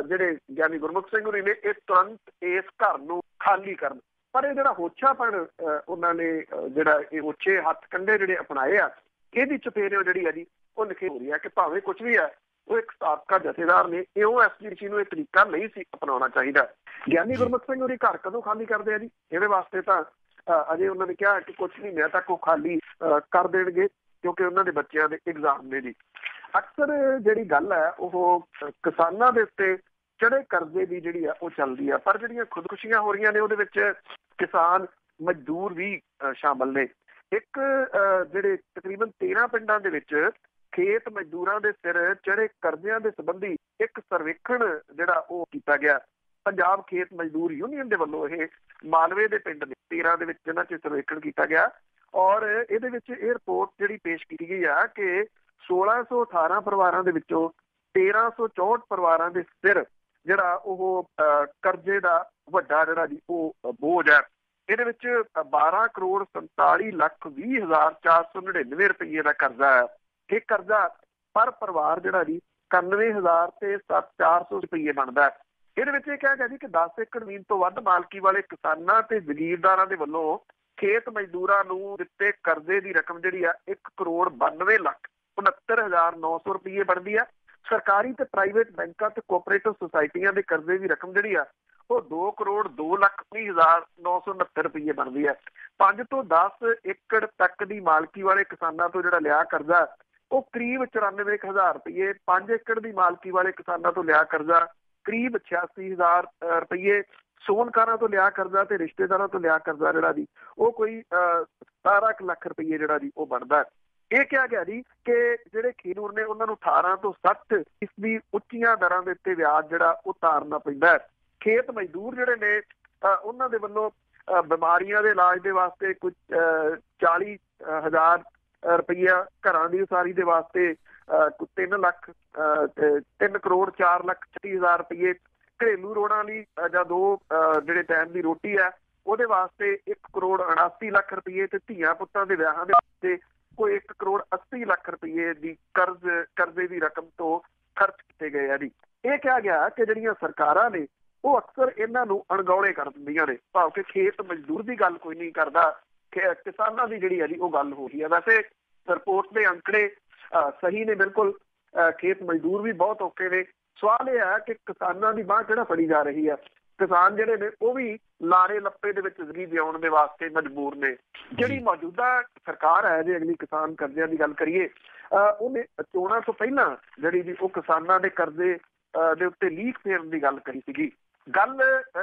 ਜਿਹੜੇ ਗਿਆਨੀ ਗੁਰਮੁਖ ਸਿੰਘ ਹੋਰੀ ਨੇ ਇਹ ਤੁਰੰਤ ਇਸ ਘਰ ਨੂੰ ਖਾਲੀ ਕਰਨ, ਪਰ ਇਹ ਜਿਹੜਾ ਹੋਛਾਪਣ ਉਹਨਾਂ ਨੇ ਜਿਹੜਾ ਇਹ ਹੋਛੇ ਹੱਥ ਕੰਡੇ ਜਿਹੜੇ ਅਪਣਾਏ ਆ, ਇਹਦੀ ਚਪੇੜ ਜਿਹੜੀ ਆ ਜੀ ਉਹ ਨਿਖੇਧ ਹੋ ਰਹੀ ਹੈ ਕਿ ਭਾਵੇਂ ਕੁਝ ਵੀ ਹੈ ਉਹ ਇੱਕ ਸਾਬਕਾ ਜਥੇਦਾਰ ਨੇ ਇਹੋ ਐਸਜੀਪੀਸੀ ਨੂੰ ਇਹ ਤਰੀਕਾ ਨਹੀਂ ਸੀ ਅਪਣਾਉਣਾ ਚਾਹੀਦਾ। ਗਿਆਨੀ ਗੁਰਮੁਖ ਸਿੰਘ ਹੋਰੀ ਘਰ ਕਦੋਂ ਖਾਲੀ ਕਰਦੇ ਆ ਜੀ? ਇਹਦੇ ਵਾਸਤੇ ਤਾਂ ਅਜੇ ਉਹਨਾਂ ਨੇ ਕਿਹਾ ਕਿ ਕੁਝ ਮਹੀਨਿਆਂ ਤੱਕ ਉਹ ਖਾਲੀ ਕਰ ਦੇਣਗੇ ਕਿਉਂਕਿ ਉਹਨਾਂ ਦੇ ਬੱਚਿਆਂ ਦੇ ਐਗਜ਼ਾਮ ਨੇ ਜੀ। ਅਕਸਰ ਜਿਹੜੀ ਗੱਲ ਹੈ ਉਹ ਕਿਸਾਨਾਂ ਦੇ ਉੱਤੇ ਚੜੇ ਕਰਜ਼ੇ ਦੀ ਜਿਹੜੀ ਆ ਉਹ ਚੱਲਦੀ ਆ, ਪਰ ਜਿਹੜੀਆਂ ਖੁਦਕੁਸ਼ੀਆਂ ਹੋ ਰਹੀਆਂ ਨੇ ਉਹਦੇ ਵਿੱਚ ਕਿਸਾਨ ਮਜ਼ਦੂਰ ਵੀ ਸ਼ਾਮਲ ਨੇ। ਇੱਕ ਜਿਹੜੇ ਤਕਰੀਬਨ 13 ਪਿੰਡਾਂ ਦੇ ਵਿੱਚ ਖੇਤ ਮਜ਼ਦੂਰਾਂ ਦੇ ਸਿਰ ਚੜੇ ਕਰਜ਼ਿਆਂ ਦੇ ਸੰਬੰਧੀ ਇੱਕ ਸਰਵੇਖਣ ਜਿਹੜਾ ਉਹ ਕੀਤਾ ਗਿਆ। ਪੰਜਾਬ ਖੇਤ ਮਜ਼ਦੂਰ ਯੂਨੀਅਨ ਦੇ ਵੱਲੋਂ ਇਹ ਮਾਲਵੇ ਦੇ ਪਿੰਡ 13 ਦੇ ਵਿੱਚ ਇਹਨਾਂ 'ਚ ਸਰਵੇਖਣ ਕੀਤਾ ਗਿਆ ਔਰ ਇਹਦੇ ਵਿੱਚ ਇਹ ਰਿਪੋਰਟ ਜਿਹੜੀ ਪੇਸ਼ ਕੀਤੀ ਗਈ ਆ ਕਿ 1618 ਪਰਿਵਾਰਾਂ ਦੇ ਵਿੱਚੋਂ 1364 ਪਰਿਵਾਰਾਂ ਦੇ ਸਿਰ ਜਿਹੜਾ ਉਹ ਕਰਜ਼ੇ ਦਾ ਵੱਡਾ ਜਿਹੜਾ ਜੀ ਉਹ ਬੋਝ ਹੈ। ਇਹਦੇ ਵਿੱਚ 12 ਕਰੋੜ 47 ਲੱਖ 20 ਹਜ਼ਾਰ 499 ਰੁਪਏ ਦਾ ਕਰਜ਼ਾ ਹੈ। ਇਹ ਕਰਜ਼ਾ ਪਰ ਪਰਿਵਾਰ ਜਿਹੜਾ ਜੀ 91,000 ਤੇ 400 ਰੁਪਏ ਬਣਦਾ। ਇਹਦੇ ਵਿੱਚ ਇਹ ਕਿਹਾ ਗਿਆ ਜੀ ਕਿ 10 ਏਕੜ ਜ਼ਮੀਨ ਤੋਂ ਵੱਧ ਮਾਲਕੀ ਵਾਲੇ ਕਿਸਾਨਾਂ ਤੇ ਜ਼ਗੀਰਦਾਰਾਂ ਦੇ ਵੱਲੋਂ ਖੇਤ ਮਜ਼ਦੂਰਾਂ ਨੂੰ ਦਿੱਤੇ ਕਰਜ਼ੇ ਦੀ ਰਕਮ ਜਿਹੜੀ ਆ 1 ਕਰੋੜ 92 ਲੱਖ 69,900 ਰੁਪਏ ਬਣਦੀ ਆ। ਸਰਕਾਰੀ ਤੇ ਪ੍ਰਾਈਵੇਟ ਬੈਂਕਾਂ ਤੇ ਕੋਆਪਰੇਟਿਵ ਸੁਸਾਇਟੀਆਂ ਦੇ ਕਰਜ਼ੇ ਦੀ ਰਕਮ ਜਿਹੜੀ ਆ ਉਹ 2 ਕਰੋੜ 2 ਲੱਖ 20,969 ਰੁਪਏ ਬਣਦੀ ਹੈ। 5 ਤੋਂ 10 ਏਕੜ ਤੱਕ ਦੀ ਮਾਲਕੀ ਵਾਲੇ ਕਿਸਾਨਾਂ ਤੋਂ ਜਿਹੜਾ ਲਿਆ ਕਰਜ਼ਾ ਉਹ ਕਰੀਬ 94,000 ਰੁਪਏ, 5 ਏਕੜ ਦੀ ਮਾਲਕੀ ਵਾਲੇ ਕਿਸਾਨਾਂ ਤੋਂ ਲਿਆ ਕਰਜ਼ਾ ਕਰੀਬ 86,000 ਰੁਪਏ, ਸੋਨਕਾਰਾਂ ਤੋਂ ਲਿਆ ਕਰਜ਼ਾ ਤੇ ਰਿਸ਼ਤੇਦਾਰਾਂ ਤੋਂ ਲਿਆ ਕਰਜ਼ਾ ਜਿਹੜਾ ਜੀ ਉਹ ਕੋਈ 17 ਲੱਖ ਰੁਪਏ ਜਿਹੜਾ ਜੀ ਉਹ ਬਣਦਾ। ਇਹ ਕਿਹਾ ਗਿਆ ਜੀ ਕਿ ਜਿਹੜੇ ਖੇਤੂਰ ਨੇ ਉਹਨਾਂ ਨੂੰ 18 ਤੋਂ 60% ਉੱਚੀਆਂ ਦਰਾਂ ਦੇ ਉੱਤੇ ਵਿਆਜ ਜਿਹੜਾ ਉਹ ਤਾਰਨਾ ਪੈਂਦਾ ਹੈ। ਖੇਤ ਮਜ਼ਦੂਰ ਜਿਹੜੇ ਨੇ ਉਹਨਾਂ ਦੇ ਵੱਲੋਂ ਬਿਮਾਰੀਆਂ ਦੇ ਇਲਾਜ ਦੇ ਵਾਸਤੇ ਕੁਝ 40,000 ਰੁਪਈਆ, ਘਰਾਂ ਦੀ ਉਸਾਰੀ ਦੇ ਵਾਸਤੇ 3 ਕਰੋੜ 4 ਲੱਖ 36,000 ਰੁਪਏ, ਘਰੇਲੂ ਲੋੜਾਂ ਲਈ ਜਾਂ 2 ਜਿਹੜੇ ਟਾਈਮ ਦੀ ਰੋਟੀ ਹੈ ਉਹਦੇ ਵਾਸਤੇ 1 ਕਰੋੜ 89 ਲੱਖ ਰੁਪਏ ਤੇ ਧੀਆਂ ਪੁੱਤਾਂ ਦੇ ਵਿਆਹਾਂ ਦੇ ਵਾਸਤੇ ਕੋਈ 1 ਕਰੋੜ 80 ਲੱਖ ਰੁਪਏ ਦੀ ਕਰਜ਼ੇ ਦੀ ਰਕਮ ਤੋਂ ਖਰਚ ਕੀਤੇ ਗਏ ਆ ਜੀ। ਇਹ ਕਿਹਾ ਗਿਆ ਕਿ ਜਿਹੜੀਆਂ ਸਰਕਾਰਾਂ ਨੇ ਉਹ ਅਕਸਰ ਇਹਨਾਂ ਨੂੰ ਅਣਗੌਲੇ ਕਰ ਦਿੰਦੀਆਂ ਨੇ, ਭਾਵ ਕਿ ਖੇਤ ਮਜ਼ਦੂਰ ਦੀ ਗੱਲ ਕੋਈ ਨਹੀਂ ਕਰਦਾ, ਕਿਸਾਨਾਂ ਦੀ ਜਿਹੜੀ ਹੈ ਜੀ ਉਹ ਗੱਲ ਹੋ ਰਹੀ ਹੈ। ਵੈਸੇ ਰਿਪੋਰਟ ਦੇ ਅੰਕੜੇ ਸਹੀ ਨੇ ਬਿਲਕੁਲ, ਖੇਤ ਮਜ਼ਦੂਰ ਵੀ ਬਹੁਤ ਔਖੇ ਨੇ। ਸਵਾਲ ਇਹ ਹੈ ਕਿ ਕਿਸਾਨਾਂ ਦੀ ਬਾਂਹ ਕਿਹੜਾ ਫੜੀ ਜਾ ਰਹੀ ਹੈ। ਕਿਸਾਨ ਜਿਹੜੇ ਨੇ ਉਹ ਵੀ ਲਾਰੇ ਲੱਪੇ ਦੇ ਵਿੱਚ ਜ਼ਿੰਦਗੀ ਜਿਉਣ ਦੇ ਵਾਸਤੇ ਮਜਬੂਰ ਨੇ। ਜਿਹੜੀ ਮੌਜੂਦਾ ਸਰਕਾਰ ਹੈ, ਜੇ ਅਗਲੀ ਕਿਸਾਨ ਕਰਜ਼ਿਆਂ ਦੀ ਗੱਲ ਕਰੀਏ, ਉਹਨੇ ਚੋਣਾਂ ਤੋਂ ਪਹਿਲਾਂ ਜਿਹੜੀ ਜੀ ਉਹ ਕਿਸਾਨਾਂ ਦੇ ਕਰਜ਼ੇ ਦੇ ਉੱਤੇ ਲੀਕ ਫੇਰਨ ਦੀ ਗੱਲ ਕਰੀ ਸੀਗੀ। ਗੱਲ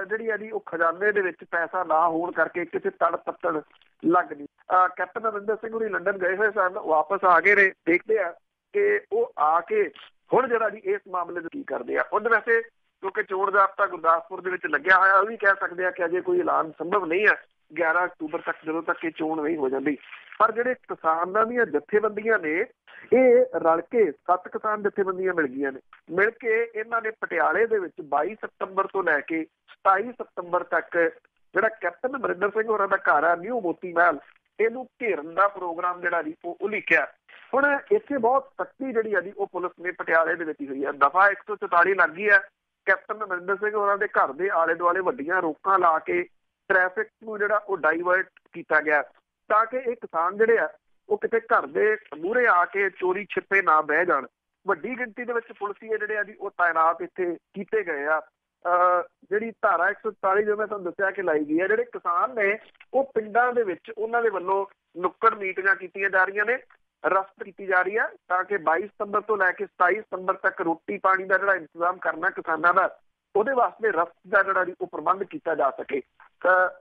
ਜਿਹੜੀ ਹੈ ਜੀ ਉਹ ਖਜ਼ਾਨੇ ਦੇ ਵਿੱਚ ਪੈਸਾ ਨਾ ਹੋਣ ਕਰਕੇ ਕਿਸੇ ਤੜ ਪੱਤਣ ਲੱਗ ਗਈ। ਕੈਪਟਨ ਅਮਰਿੰਦਰ ਸਿੰਘ ਹੋਰੀ ਲੰਡਨ ਗਏ ਹੋਏ ਸਨ, ਵਾਪਸ ਆ ਗਏ ਨੇ। ਦੇਖਦੇ ਆ ਕਿ ਉਹ ਆ ਕੇ ਹੁਣ ਜਿਹੜਾ ਜੀ ਇਸ ਮਾਮਲੇ ਨੂੰ ਕੀ ਕਰਦੇ ਆ। ਉਹਦੇ ਵੈਸੇ ਕਿਉਂਕਿ ਚੋਣ ਜ਼ਾਬਤਾ ਗੁਰਦਾਸਪੁਰ ਦੇ ਵਿੱਚ ਲੱਗਿਆ ਹੋਇਆ, ਉਹ ਵੀ ਕਹਿ ਸਕਦੇ ਆ ਕਿ ਅਜੇ ਕੋਈ ਐਲਾਨ ਸੰਭਵ ਨਹੀਂ ਹੈ 11 ਅਕਤੂਬਰ ਤੱਕ, ਜਦੋਂ ਤੱਕ ਇਹ ਚੋਣ ਨਹੀਂ ਹੋ ਜਾਂਦੀ। ਪਰ ਜਿਹੜੇ ਕਿਸਾਨਾਂ ਦੀਆਂ ਜਥੇਬੰਦੀਆਂ ਨੇ ਇਹ ਰਲ ਕੇ 7 ਕਿਸਾਨ ਜਥੇਬੰਦੀਆਂ ਮਿਲ ਗਈਆਂ ਨੇ, ਮਿਲ ਕੇ ਇਹਨਾਂ ਨੇ ਪਟਿਆਲੇ ਦੇ ਵਿੱਚ 22 ਸਤੰਬਰ ਤੋਂ ਲੈ ਕੇ 27 ਸਤੰਬਰ ਤੱਕ ਜਿਹੜਾ ਕੈਪਟਨ ਅਮਰਿੰਦਰ ਸਿੰਘ ਹੋਰਾਂ ਦਾ ਘਰ ਆ ਨਿਊ ਮੋਤੀ ਮਹਿਲ, ਇਹਨੂੰ ਘੇਰਨ ਦਾ ਪ੍ਰੋਗਰਾਮ ਜਿਹੜਾ ਜੀ ਉਹ ਉਲੀਕਿਆ। ਹੁਣ ਇੱਥੇ ਬਹੁਤ ਸਖਤੀ ਜਿਹੜੀ ਆ ਜੀ ਉਹ ਪੁਲਿਸ ਨੇ ਪਟਿਆਲੇ ਦੇ ਵਿੱਚ ਹੋਈ ਆ। ਦਫਾ 144 ਲੱਗ ਗਈ ਹੈ। ਕੈਪਟਨ ਅਮਰਿੰਦਰ ਸਿੰਘ ਹੋਰਾਂ ਦੇ ਘਰ ਦੇ ਆਲੇ ਦੁਆਲੇ ਵੱਡੀਆਂ ਰੋਕਾਂ ਲਾ ਕੇ ਟ੍ਰੈਫਿਕ ਨੂੰ ਜਿਹੜਾ ਉਹ ਡਾਈਵਰਟ ਕੀਤਾ ਗਿਆ ਤਾਂ ਕਿ ਇਹ ਕਿਸਾਨ ਜਿਹੜੇ ਆ ਉਹ ਕਿਤੇ ਘਰ ਦੇ ਮੂਹਰੇ ਆ ਕੇ ਚੋਰੀ ਛਿਪੇ ਨਾ ਬਹਿ ਜਾਣ। ਵੱਡੀ ਗਿਣਤੀ ਦੇ ਵਿੱਚ ਪੁਲਿਸੀਏ ਜਿਹੜੇ ਆ ਜੀ ਉਹ ਤਾਇਨਾਤ ਇੱਥੇ ਕੀਤੇ ਗਏ ਆ। ਜਿਹੜੀ ਧਾਰਾ 144 ਜੋ ਮੈਂ ਤੁਹਾਨੂੰ ਦੱਸਿਆ ਕਿ ਲਾਈ ਗਈ ਹੈ, ਜਿਹੜੇ ਕਿਸਾਨ ਨੇ ਉਹ ਪਿੰਡਾਂ ਦੇ ਵਿੱਚ ਉਹਨਾਂ ਦੇ ਵੱਲੋਂ ਨੁੱਕੜ ਮੀਟਿੰਗਾਂ ਕੀਤੀਆਂ ਜਾ ਰਹੀਆਂ ਨੇ, ਰਸਤ ਕੀਤੀ ਜਾ ਰਹੀ ਹੈ ਤਾਂ ਕਿ 22 ਸਤੰਬਰ ਤੋਂ ਲੈ ਕੇ 27 ਸਤੰਬਰ ਤੱਕ ਰੋਟੀ ਪਾਣੀ ਦਾ ਜਿਹੜਾ ਇੰਤਜ਼ਾਮ ਕਰਨਾ ਕਿਸਾਨਾਂ ਦਾ, ਉਹਦੇ ਵਾਸਤੇ ਰਸਤ ਦਾ ਜਿਹੜਾ ਜੀ ਉਹ ਪ੍ਰਬੰਧ ਕੀਤਾ ਜਾ ਸਕੇ।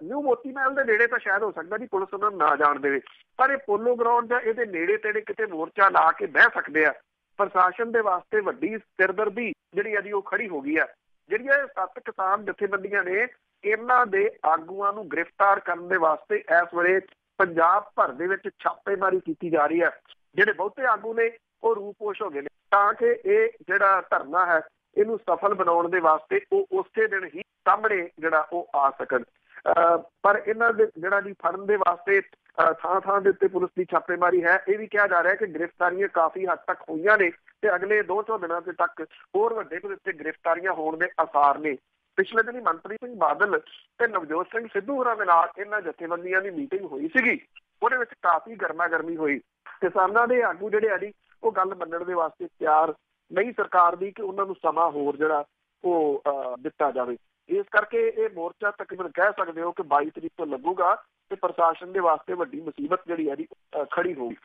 ਨਿਊ ਮੋਤੀ ਮਹਿਲ ਦੇ ਨੇੜੇ ਤਾਂ ਸ਼ਾਇਦ ਹੋ ਸਕਦਾ ਜੀ ਪੁਲਿਸ ਉਹਨਾਂ ਨੂੰ ਨਾ ਜਾਣ ਦੇਵੇ, ਪਰ ਇਹ ਪੋਲੋ ਗਰਾਊਂਡ ਜਾਂ ਇਹਦੇ ਨੇੜੇ ਤੇੜੇ ਕਿਤੇ ਮੋਰਚਾ ਲਾ ਕੇ ਬਹਿ ਸਕਦੇ ਆ। ਪ੍ਰਸ਼ਾਸਨ ਦੇ ਵਾਸਤੇ ਵੱਡੀ ਸਿਰਦਰਦੀ ਜਿਹੜੀ ਆ ਜੀ ਉਹ ਖੜੀ ਹੋ ਗਈ ਆ। ਜਿਹੜੀਆਂ 7 ਕਿਸਾਨ ਜਥੇਬੰਦੀਆਂ ਨੇ ਇਹਨਾਂ ਦੇ ਆਗੂਆਂ ਨੂੰ ਗ੍ਰਿਫਤਾਰ ਕਰਨ ਦੇ ਵਾਸਤੇ ਇਸ ਵੇਲੇ ਪੰਜਾਬ ਭਰ ਦੇ ਵਿੱਚ ਛਾਪੇਮਾਰੀ ਕੀਤੀ ਜਾ ਰਹੀ ਹੈ। ਜਿਹੜੇ ਬਹੁਤੇ ਆਗੂ ਨੇ ਉਹ ਰੂਪੋਸ਼ ਹੋ ਗਏ ਨੇ ਤਾਂ ਕਿ ਇਹ ਜਿਹੜਾ ਧਰਨਾ ਹੈ ਇਹਨੂੰ ਸਫਲ ਬਣਾਉਣ ਦੇ ਵਾਸਤੇ ਉਹ ਉਸੇ ਦਿਨ ਹੀ ਸਾਹਮਣੇ ਜਿਹੜਾ ਉਹ ਆ ਸਕਣ। ਪਰ ਇਹਨਾਂ ਦੇ ਜਿਹੜਾ ਜੀ ਫੜਨ ਦੇ ਵਾਸਤੇ ਥਾਂ ਥਾਂ ਦੇ ਉੱਤੇ ਪੁਲਿਸ ਦੀ ਛਾਪੇਮਾਰੀ ਹੈ। ਇਹ ਵੀ ਕਿਹਾ ਜਾ ਰਿਹਾ ਕਿ ਗ੍ਰਿਫਤਾਰੀਆਂ ਕਾਫੀ ਹੱਦ ਤੱਕ ਹੋਈਆਂ ਨੇ ਤੇ ਅਗਲੇ 2-4 ਦਿਨਾਂ ਦੇ ਤੱਕ ਹੋਰ ਵੱਡੇ ਪੱਧਰ ਤੇ ਗ੍ਰਿਫਤਾਰੀਆਂ ਹੋਣ ਦੇ ਆਸਾਰ ਨੇ। ਪਿਛਲੇ ਦਿਨੀ ਮੰਤਰੀ ਸਿੰਘ ਬਾਦਲ ਤੇ ਨਵਜੋਤ ਸਿੰਘ ਸਿੱਧੂ ਹੋਰਾਂ ਦੇ ਨਾਲ ਇਹਨਾਂ ਜਥੇਬੰਦੀਆਂ ਦੀ ਮੀਟਿੰਗ ਹੋਈ ਸੀਗੀ, ਉਹਦੇ ਵਿੱਚ ਕਾਫੀ ਗਰਮਾ ਗਰਮੀ ਹੋਈ। ਕਿਸਾਨਾਂ ਦੇ ਆਗੂ ਜਿਹੜੇ ਆ ਜੀ ਉਹ ਗੱਲ ਮੰਨਣ ਦੇ ਵਾਸਤੇ ਤਿਆਰ ਨਹੀਂ ਸਰਕਾਰ ਦੀ ਕਿ ਉਹਨਾਂ ਨੂੰ ਸਮਾਂ ਹੋਰ ਜਿਹੜਾ ਉਹ ਦਿੱਤਾ ਜਾਵੇ। ਇਸ ਕਰਕੇ ਇਹ ਮੋਰਚਾ ਤਕਰੀਬਨ ਕਹਿ ਸਕਦੇ ਹੋ ਕਿ 22 ਤਰੀਕ ਤੋਂ ਲੱਗੂਗਾ ਤੇ ਪ੍ਰਸ਼ਾਸਨ ਦੇ ਵਾਸਤੇ ਵੱਡੀ ਮੁਸੀਬਤ ਜਿਹੜੀ ਆ ਜੀ ਖੜੀ ਹੋਊਗੀ।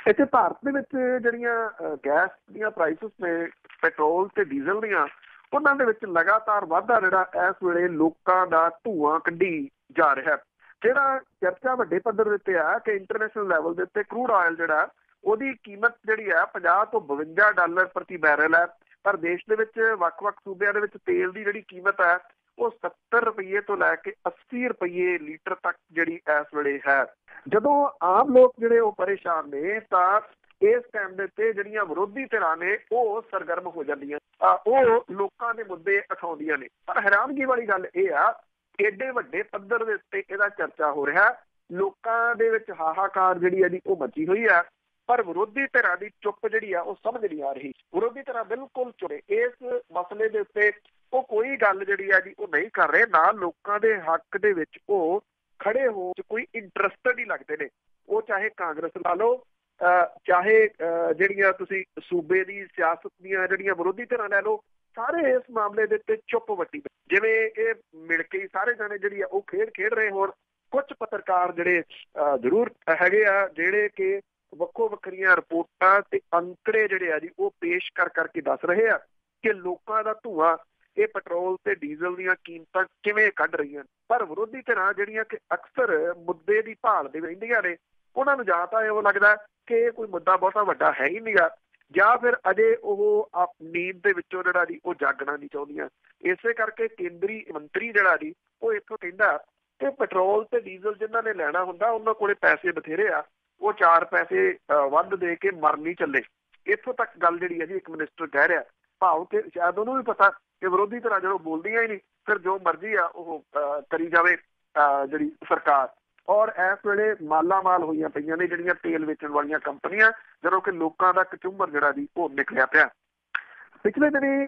ਇੱਥੇ ਭਾਰਤ ਦੇ ਵਿੱਚ ਜਿਹੜੀਆਂ ਗੈਸ ਦੀਆਂ ਪ੍ਰਾਈਸਿਸ ਨੇ, ਪੈਟਰੋਲ ਤੇ ਡੀਜ਼ਲ ਦੀਆਂ, ਉਹਨਾਂ ਦੇ ਵਿੱਚ ਲਗਾਤਾਰ ਵਾਧਾ ਜਿਹੜਾ ਇਸ ਵੇਲੇ ਲੋਕਾਂ ਦਾ ਧੂਆਂ ਕੱਢੀ ਜਾ ਰਿਹਾ। ਜਿਹੜਾ ਚਰਚਾ ਵੱਡੇ ਪੱਧਰ ਦੇ ਉੱਤੇ ਆ ਕਿ ਇੰਟਰਨੈਸ਼ਨਲ ਲੈਵਲ ਦੇ ਉੱਤੇ ਕਰੂਡ ਆਇਲ ਜਿਹੜਾ ਉਹਦੀ ਕੀਮਤ ਜਿਹੜੀ ਹੈ 50 ਤੋਂ 52 ਡਾਲਰ ਪ੍ਰਤੀ ਬੈਰਲ ਹੈ। ਪਰ ਦੇਸ਼ ਦੇ ਵਿੱਚ ਵੱਖ-ਵੱਖ ਸੂਬਿਆਂ ਦੇ ਵਿੱਚ ਤੇਲ ਦੀ ਜਿਹੜੀ ਕੀਮਤ ਹੈ ਉਹ 70 ਰੁਪਏ ਤੋਂ ਲੈ ਕੇ 80 ਰੁਪਏ ਲੀਟਰ ਤੱਕ ਜਿਹੜੀ ਇਸ ਵੇਲੇ ਹੈ। ਜਦੋਂ ਆਮ ਲੋਕ ਜਿਹੜੇ ਉਹ ਪਰੇਸ਼ਾਨ ਨੇ ਤਾਂ ਇਸ ਟਾਈਮ ਦੇ ਉੱਤੇ ਜਿਹੜੀਆਂ ਵਿਰੋਧੀ ਧਿਰਾਂ ਨੇ ਉਹ ਸਰਗਰਮ ਹੋ ਜਾਂਦੀਆਂ, ਉਹ ਲੋਕਾਂ ਦੇ ਮੁੱਦੇ ਉਠਾਉਂਦੀਆਂ ਨੇ। ਪਰ ਹੈਰਾਨਗੀ ਵਾਲੀ ਗੱਲ ਇਹ ਆ, ਏਡੇ ਵੱਡੇ ਪੱਧਰ ਦੇ ਉੱਤੇ ਇਹਦਾ ਚਰਚਾ ਹੋ ਰਿਹਾ, ਲੋਕਾਂ ਦੇ ਵਿੱਚ ਹਾਹਾਕਾਰ ਜਿਹੜੀ ਹੈ ਜੀ ਉਹ ਮਚੀ ਹੋਈ ਹੈ, ਪਰ ਵਿਰੋਧੀ ਧਿਰਾਂ ਦੀ ਚੁੱਪ ਜਿਹੜੀ ਆ ਉਹ ਸਮਝ ਨਹੀਂ ਆ ਰਹੀ। ਵਿਰੋਧੀ ਧਿਰਾਂ ਬਿਲਕੁਲ ਚੁੱਪੇ ਇਸ ਮਸਲੇ ਦੇ ਉੱਤੇ, ਉਹ ਕੋਈ ਗੱਲ ਜਿਹੜੀ ਆ ਜੀ ਉਹ ਨਹੀਂ ਕਰ ਰਹੇ, ਨਾ ਲੋਕਾਂ ਦੇ ਹੱਕ ਦੇ ਵਿੱਚ ਉਹ ਖੜੇ ਹੋ ਕੋਈ ਇੰਟਰਸਟਡ ਹੀ ਲੱਗਦੇ ਨੇ। ਉਹ ਚਾਹੇ ਕਾਂਗਰਸ ਲਾ ਲਓ, ਚਾਹੇ ਜਿਹੜੀਆਂ ਤੁਸੀਂ ਸੂਬੇ ਦੀ ਸਿਆਸਤ ਦੀਆਂ ਜਿਹੜੀਆਂ ਵਿਰੋਧੀ ਧਿਰਾਂ ਲੈ ਲਓ, ਸਾਰੇ ਇਸ ਮਾਮਲੇ ਦੇ ਉੱਤੇ ਚੁੱਪ ਵੱਟੀ, ਜਿਵੇਂ ਇਹ ਮਿਲ ਕੇ ਸਾਰੇ ਜਾਣੇ ਜਿਹੜੀ ਆ ਉਹ ਖੇਡ ਰਹੇ ਹੋਣ। ਕੁਝ ਪੱਤਰਕਾਰ ਜਿਹੜੇ ਜ਼ਰੂਰ ਹੈਗੇ ਆ ਜਿਹੜੇ ਕਿ ਵੱਖੋ ਵੱਖਰੀਆਂ ਰਿਪੋਰਟਾਂ ਤੇ ਅੰਕੜੇ ਜਿਹੜੇ ਆ ਜੀ ਉਹ ਪੇਸ਼ ਕਰਕੇ ਦੱਸ ਰਹੇ ਆ ਕਿ ਲੋਕਾਂ ਦਾ ਧੂੰਆਂ ਇਹ ਪੈਟਰੋਲ ਤੇ ਡੀਜ਼ਲ ਦੀਆਂ ਕੀਮਤਾਂ ਕਿਵੇਂ ਕੱਢ ਰਹੀਆਂ। ਪਰ ਵਿਰੋਧੀ ਧਿਰਾਂ ਜਿਹੜੀਆਂ ਕਿ ਅਕਸਰ ਮੁੱਦੇ ਦੀ ਭਾਲ ਦੇ ਰਹਿੰਦੀਆਂ ਨੇ, ਉਹਨਾਂ ਨੂੰ ਜਾਂ ਤਾਂ ਇਹ ਲੱਗਦਾ ਕਿ ਇਹ ਕੋਈ ਮੁੱਦਾ ਬਹੁਤਾ ਵੱਡਾ ਹੈ ਹੀ ਨਹੀਂਗਾ, ਜਾਂ ਫਿਰ ਅਜੇ ਉਹ ਨੀਂਦ ਦੇ ਵਿੱਚੋਂ ਜਿਹੜਾ ਜੀ ਉਹ ਜਾਗਣਾ ਨਹੀਂ ਚਾਹੁੰਦੀਆਂ। ਇਸੇ ਕਰਕੇ ਕੇਂਦਰੀ ਮੰਤਰੀ ਜਿਹੜਾ ਜੀ ਉਹ ਇੱਥੋਂ ਕਹਿੰਦਾ ਕਿ ਪੈਟਰੋਲ ਤੇ ਡੀਜ਼ਲ ਜਿਨ੍ਹਾਂ ਨੇ ਲੈਣਾ ਹੁੰਦਾ ਉਹਨਾਂ ਕੋਲੇ ਪੈਸੇ ਬਥੇਰੇ ਆ, ਉਹ 4 ਪੈਸੇ ਵੱਧ ਦੇ ਕੇ ਮਰ ਨਹੀਂ ਚੱਲੇ। ਇੱਥੋਂ ਤੱਕ ਗੱਲ ਜਿਹੜੀ ਹੈ ਜੀ ਇੱਕ ਮਿਨਿਸਟਰ ਕਹਿ ਰਿਹਾ, ਭਾਵ ਕਿ ਸ਼ਾਇਦ ਉਹਨੂੰ ਵੀ ਪਤਾ ਕਿ ਵਿਰੋਧੀ ਧਿਰਾਂ ਜਦੋਂ ਬੋਲਦੀਆਂ ਹੀ ਨਹੀਂ, ਫਿਰ ਜੋ ਮਰਜ਼ੀ ਆ ਉਹ ਕਰੀ ਜਾਵੇ ਜਿਹੜੀ ਸਰਕਾਰ। ਔਰ ਇਸ ਵੇਲੇ ਮਾਲਾ ਮਾਲ ਹੋਈਆਂ ਪਈਆਂ ਨੇ ਜਿਹੜੀਆਂ ਤੇਲ ਵੇਚਣ ਵਾਲੀਆਂ ਕੰਪਨੀਆਂ, ਜਦੋਂ ਕਿ ਲੋਕਾਂ ਦਾ ਕਚੂਮਰ ਜਿਹੜਾ ਜੀ ਉਹ ਨਿਕਲਿਆ ਪਿਆ। ਪਿਛਲੇ ਦਿਨੀ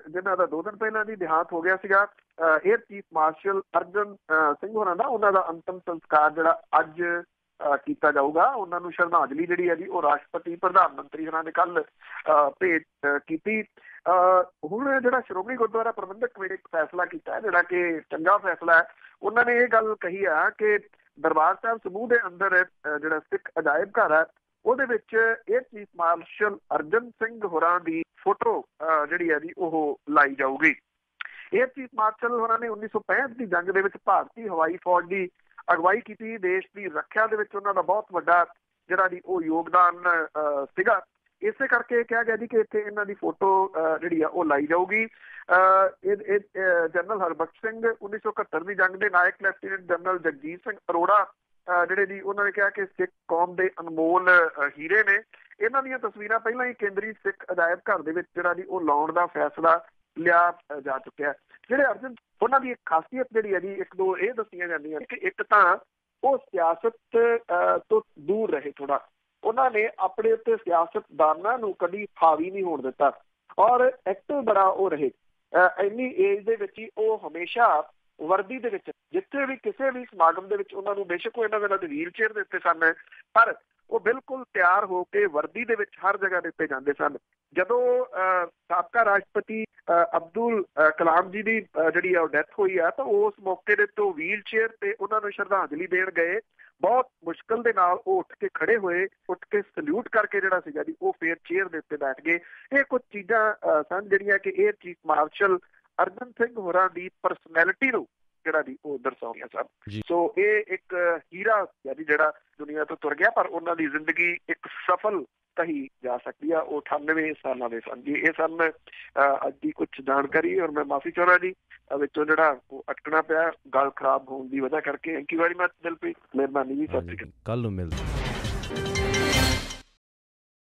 ਜਿਹਨਾਂ ਦਾ 2 ਦਿਨ ਪਹਿਲਾਂ ਦੀ ਦੇਹਾਂਤ ਹੋ ਗਿਆ ਸੀਗਾ, air chief marshal Arjan Singh ਹੋਰਾਂ ਦਾ, ਉਹਨਾਂ ਦਾ ਅੰਤਮ ਸੰਸਕਾਰ ਜਿਹੜਾ ਅੱਜ ਕੀਤਾ ਜਾਊਗਾ। ਉਹਨਾਂ ਨੂੰ ਸ਼ਰਧਾਂਜਲੀ ਜਿਹੜੀ ਹੈ ਜੀ ਉਹ ਰਾਸ਼ਟਰਪਤੀ ਪ੍ਰਧਾਨ ਮੰਤਰੀ ਹੋਰਾਂ ਨੇ ਕੱਲ ਭੇਟ ਕੀਤੀ। ਹੁਣ ਜਿਹੜਾ ਸ਼੍ਰੋਮਣੀ ਗੁਰਦੁਆਰਾ ਪ੍ਰਬੰਧਕ ਕਮੇਟੀ ਇੱਕ ਫੈਸਲਾ ਕੀਤਾ ਜਿਹੜਾ ਕਿ ਚੰਗਾ ਫੈਸਲਾ ਹੈ। ਉਹਨਾਂ ਨੇ ਇਹ ਗੱਲ ਕਹੀ ਆ ਕਿ ਦਰਬਾਰ ਸਾਹਿਬ ਸਮੂਹ ਦੇ ਅੰਦਰ ਜਿਹੜਾ ਸਿੱਖ ਅਜਾਇਬ ਘਰ ਹੈ ਉਹਦੇ ਵਿੱਚ air chief marshal Arjan Singh ਹੋਰਾਂ ਦੀ ਫੋਟੋ ਜਿਹੜੀ ਹੈ ਜੀ ਉਹ ਲਾਈ ਜਾਊਗੀ। ਏਅਰ ਚੀਫ ਮਾਰਸ਼ਲ ਹੋਰਾਂ ਨੇ 1965 ਦੀ ਜੰਗ ਦੇ ਵਿੱਚ ਭਾਰਤੀ ਹਵਾਈ ਫੌਜ ਦੀ ਅਗਵਾਈ ਕੀਤੀ। ਦੇਸ਼ ਦੀ ਰੱਖਿਆ ਦੇ ਵਿੱਚ ਉਹਨਾਂ ਦਾ ਬਹੁਤ ਵੱਡਾ ਜਿਹੜਾ ਜੀ ਉਹ ਯੋਗਦਾਨ ਸੀਗਾ। ਇਸੇ ਕਰਕੇ ਕਿਹਾ ਗਿਆ ਜੀ ਕਿ ਇੱਥੇ ਇਹਨਾਂ ਦੀ ਫੋਟੋ ਜਿਹੜੀ ਆ ਉਹ ਲਾਈ ਜਾਊਗੀ। ਜਨਰਲ ਹਰਬਖਸ਼ ਸਿੰਘ 1971 ਦੀ ਜੰਗ ਦੇ ਨਾਇਕ ਲੈਫਟੀਨੈਂਟ ਜਨਰਲ ਜਗਜੀਤ ਸਿੰਘ ਅਰੋੜਾ ਜਿਹੜੇ ਜੀ ਉਹਨਾਂ ਨੇ ਕਿਹਾ ਕਿ ਸਿੱਖ ਕੌਮ ਦੇ ਅਨਮੋਲ ਹੀਰੇ ਨੇ। ਇਹਨਾਂ ਦੀਆਂ ਤਸਵੀਰਾਂ ਪਹਿਲਾਂ ਹੀ ਕੇਂਦਰੀ ਸਿੱਖ ਅਜਾਇਬ ਘਰ ਦੇ ਵਿੱਚ ਜਿਹੜਾ ਜੀ ਉਹ ਲਾਉਣ ਦਾ ਫੈਸਲਾ ਲਿਆ ਜਾ ਚੁੱਕਿਆ। ਜਿਹੜੇ ਅਰਜਨ ਉਹਨਾਂ ਦੀ ਇੱਕ ਖਾਸੀਅਤ ਜਿਹੜੀ ਹੈ ਜੀ ਇੱਕ ਦੋ ਇਹ ਦੱਸੀਆਂ ਜਾਂਦੀਆਂ ਕਿ ਇੱਕ ਤਾਂ ਉਹ ਸਿਆਸਤ ਤੋਂ ਦੂਰ ਰਹੇ ਥੋੜਾ, ਉਹਨਾਂ ਨੇ ਆਪਣੇ ਉੱਤੇ ਸਿਆਸਤਦਾਨਾਂ ਨੂੰ ਕਦੀ ਹਾਵੀ ਨਹੀਂ ਹੋਣ ਦਿੱਤਾ ਔਰ ਐਕਟਿਵ ਬੜਾ ਉਹ ਰਹੇ। ਇੰਨੀ ਏਜ ਦੇ ਵਿੱਚ ਹੀ ਉਹ ਹਮੇਸ਼ਾ ਵਰਦੀ ਦੇ ਵਿੱਚ ਜਿੱਥੇ ਵੀ ਕਿਸੇ ਵੀ ਸਮਾਗਮ ਦੇ ਵਿੱਚ ਉਹਨਾਂ ਨੂੰ ਬੇਸ਼ੱਕ ਉਹ ਇਹਨਾਂ ਦੇ ਨਾਲ ਵੀਲ ਚੇਅਰ ਦੇ ਉੱਤੇ ਸਨ, ਪਰ ਉਹ ਬਿਲਕੁਲ ਤਿਆਰ ਹੋ ਕੇ ਵਰਦੀ ਦੇ ਵਿੱਚ ਹਰ ਜਗ੍ਹਾ ਦੇ ਉੱਤੇ ਜਾਂਦੇ ਸਨ। ਜਦੋਂ ਸਾਬਕਾ ਰਾਸ਼ਟਰਪਤੀ ਅਬਦੁਲ ਕਲਾਮ ਜੀ ਦੀ ਜਿਹੜੀ ਆ ਉਹ ਡੈਥ ਹੋਈ ਆ ਤਾਂ ਉਸ ਮੌਕੇ ਦੇ ਤੋਂ ਵੀਲ ਚੇਅਰ ਤੇ ਉਹਨਾਂ ਨੂੰ ਸ਼ਰਧਾਂਜਲੀ ਦੇਣ ਗਏ। ਬਹੁਤ ਮੁਸ਼ਕਲ ਦੇ ਨਾਲ ਉਹ ਉੱਠ ਕੇ ਖੜੇ ਹੋਏ, ਉੱਠ ਕੇ ਸਲੂਟ ਕਰਕੇ ਜਿਹੜਾ ਸੀਗਾ ਜੀ ਉਹ ਫੇਰ ਚੇਅਰ ਦੇ ਉੱਤੇ ਬੈਠ ਗਏ। ਇਹ ਕੁਝ ਚੀਜ਼ਾਂ ਸਨ ਜਿਹੜੀਆਂ ਕਿ air chief marshal Arjan Singh ਹੋਰਾਂ ਦੀ ਪਰਸਨੈਲਿਟੀ ਨੂੰ ਜਿਹੜਾ ਜੀ ਉਹ ਦਰਸਾਉਂਦੀਆਂ ਸਨ। ਸੋ ਇਹ ਇੱਕ ਹੀਰਾ ਜੀ ਜਿਹੜਾ ਦੁਨੀਆ ਤੋਂ ਤੁਰ ਗਿਆ, ਪਰ ਉਹਨਾਂ ਦੀ ਜ਼ਿੰਦਗੀ ਇੱਕ ਸਫਲ ਕਹੀ ਜਾ ਸਕਦੀ ਆ। ਉਹ 98 ਸਾਲਾਂ ਦੇ ਸਨ ਜੀ। ਇਹ ਸਨ ਅੱਜ ਦੀ ਕੁਝ ਜਾਣਕਾਰੀ ਔਰ ਮੈਂ ਮਾਫੀ ਚਾਹੁੰਦਾ ਜੀ ਵਿੱਚੋਂ ਜਿਹੜਾ ਉਹ ਅਟਕਣਾ ਪਿਆ ਗੱਲ ਖਰਾਬ ਹੋਣ ਦੀ ਵਜ੍ਹਾ ਕਰਕੇ। Thank you very much Dilpreet, ਮਿਹਰਬਾਨੀ ਜੀ, ਸਤਿ ਸ਼੍ਰੀ ਅਕਾਲ। ਕੱਲ ਨੂੰ ਮਿਲਦੇ।